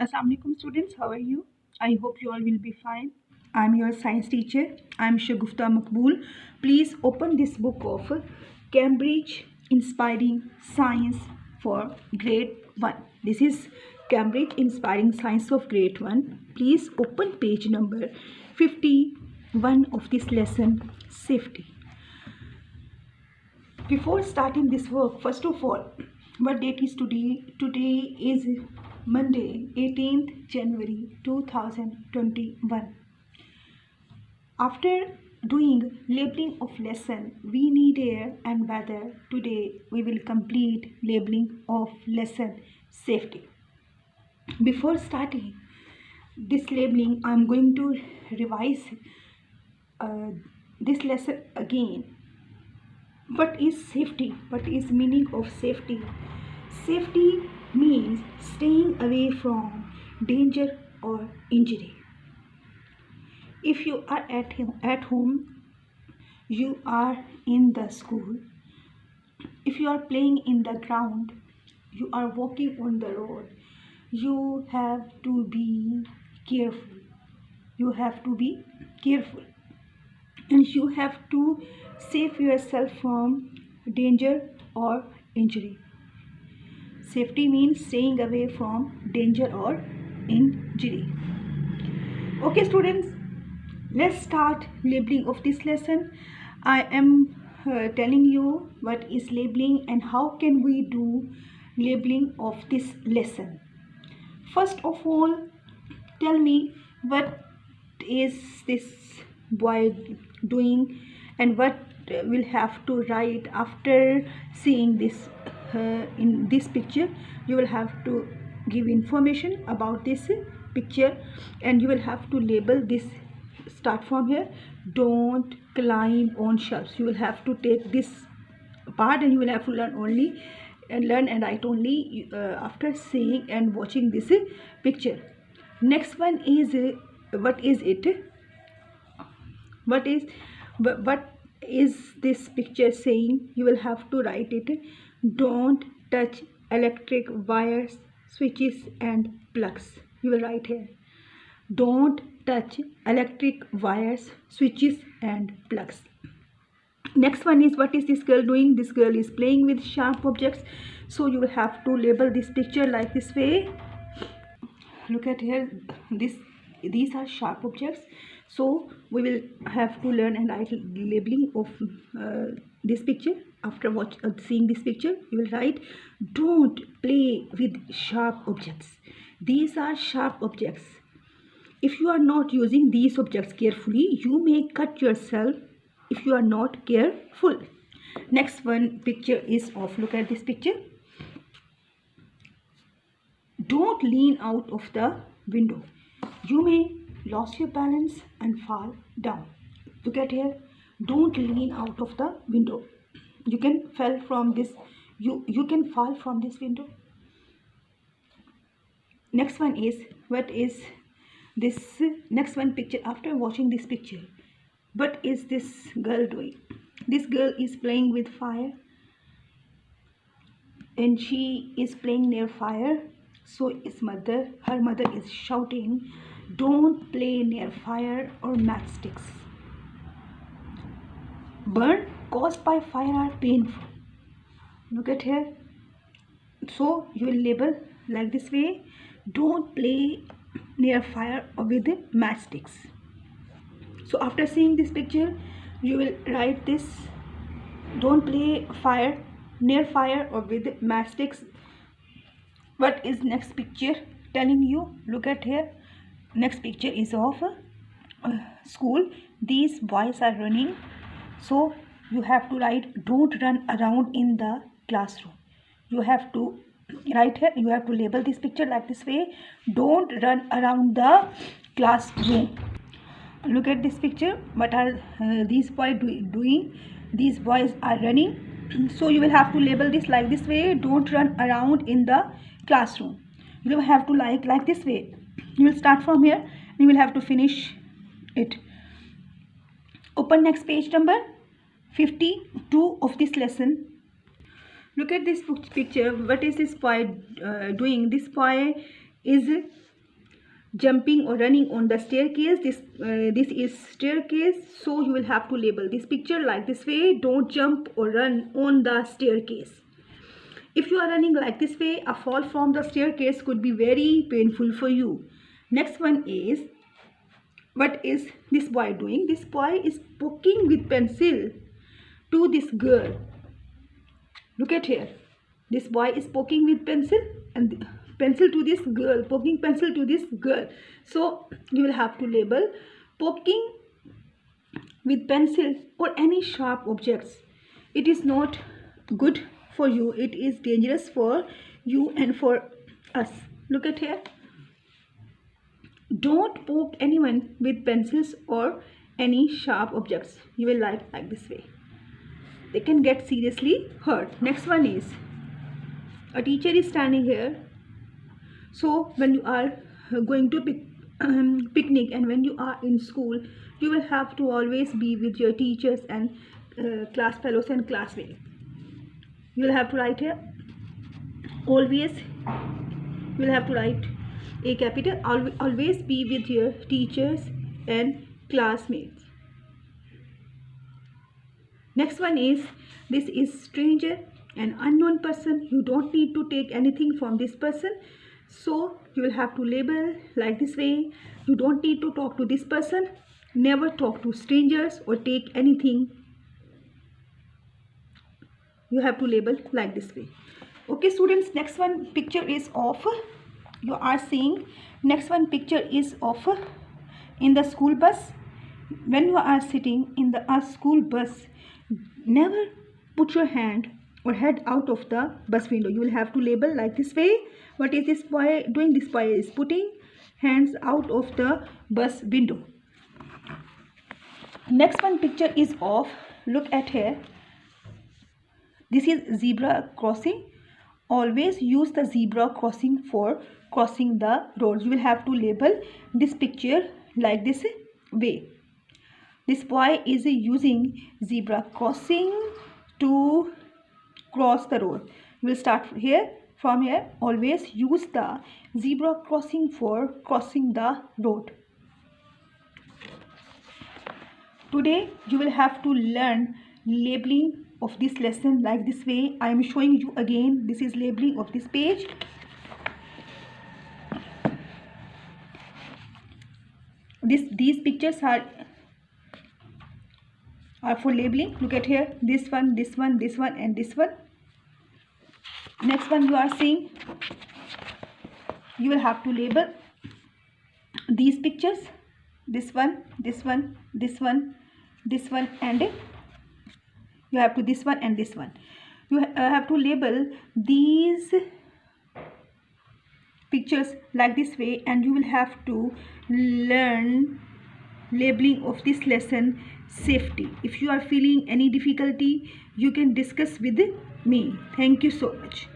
Assalamualaikum students, how are you? I hope you all will be fine. I'm your science teacher. I'm Shagufta Makbul. Please open this book of Cambridge Inspiring Science for Grade 1. This is Cambridge Inspiring Science of Grade 1. Please open page number 51 of this lesson, Safety. Before starting this work, first of all, what date is today? Today is Monday, 18th January 2021. After doing labeling of lesson, we need air and weather. Today we will complete labeling of lesson safety. Before starting this labeling, I am going to revise this lesson again. What is safety? What is meaning of safety? Safety means staying away from danger or injury. If you are at home, you are in the school. If you are playing in the ground, you are walking on the road, you have to be careful. You have to be careful. And you have to save yourself from danger or injury. Safety means staying away from danger or injury. Okay students, let's start labeling of this lesson. I am telling you what is labeling and how can we do labeling of this lesson. First of all, tell me what is this boy doing and what will have to write after seeing this. In this picture you will have to give information about this picture and you will have to label this. Start from here. Don't climb on shelves. You will have to take this part and you will have to learn and write only after seeing and watching this picture. Next one is what is it? What is this picture saying? You will have to write it. Don't touch electric wires, switches and plugs. You will write here. Don't touch electric wires, switches and plugs. Next one is what is this girl doing? This girl is playing with sharp objects. So you will have to label this picture like this way. Look at here. These are sharp objects. So we will have to learn and write labeling of this picture. After seeing this picture, you will write, don't play with sharp objects. These are sharp objects. If you are not using these objects carefully, you may cut yourself if you are not careful. Next one picture is of, look at this picture. Don't lean out of the window. You may lose your balance and fall down. Look at here. Don't lean out of the window. You can fall from this. You can fall from this window. Next one is, what is this? Next one picture. After watching this picture, what is this girl doing? This girl is playing with fire and she is playing near fire. So her mother is shouting, don't play near fire or matchsticks. Burn caused by fire are painful. Look at here. So you will label like this way. Don't play near fire or with matchsticks. So after seeing this picture, you will write this. Don't play near fire or with matchsticks. What is next picture telling you? Look at here. Next picture is of school. These boys are running. So you have to write, don't run around in the classroom. You have to write here. You have to label this picture like this way. Don't run around the classroom. Look at this picture. What are these boys doing? These boys are running. So you will have to label this like this way. Don't run around in the classroom. You will have to like this way. You will start from here and you will have to finish it. Open next page number 52 of this lesson. Look at this picture. What is this boy doing? This boy is jumping or running on the staircase. This is staircase, so you will have to label this picture like this way. Don't jump or run on the staircase. If you are running like this way, a fall from the staircase could be very painful for you. Next one is, what is this boy doing? This boy is poking with pencil to this girl. Look at here. This boy is poking with pencil and pencil to this girl, poking pencil to this girl. So you will have to label poking with pencil or any sharp objects. It is not good for you. It is dangerous for you and for us. Look at here. Don't poke anyone with pencils or any sharp objects. You will like this way. They can get seriously hurt. Next one is, a teacher is standing here. So when you are going to picnic and when you are in school, you will have to always be with your teachers and class fellows and classmates. You will have to write here always. You will have to write A capital. Always be with your teachers and classmates. Next one is, this is stranger, an unknown person. You don't need to take anything from this person. So you will have to label like this way. You don't need to talk to this person. Never talk to strangers or take anything. You have to label like this way. Okay students, next one picture is of, you are seeing, next one picture is of in the school bus. When you are sitting in the school bus, never put your hand or head out of the bus window. You will have to label like this way. What is this boy doing? This boy is putting hands out of the bus window. Next one picture is of, look at here. This is zebra crossing. Always use the zebra crossing for crossing the road. You will have to label this picture like this way. This boy is using zebra crossing to cross the road. We will start here. From here, always use the zebra crossing for crossing the road. Today you will have to learn labeling of this lesson like this way. I am showing you again. This is labeling of this page. These pictures are for labeling. Look at here. This one, this one, this one, and this one. Next one you are seeing. You will have to label these pictures. This one, this one, this one, this one, and you have to this one and this one. You have to label these pictures like this way, and you will have to learn labeling of this lesson safety. If you are feeling any difficulty, you can discuss with me. Thank you so much.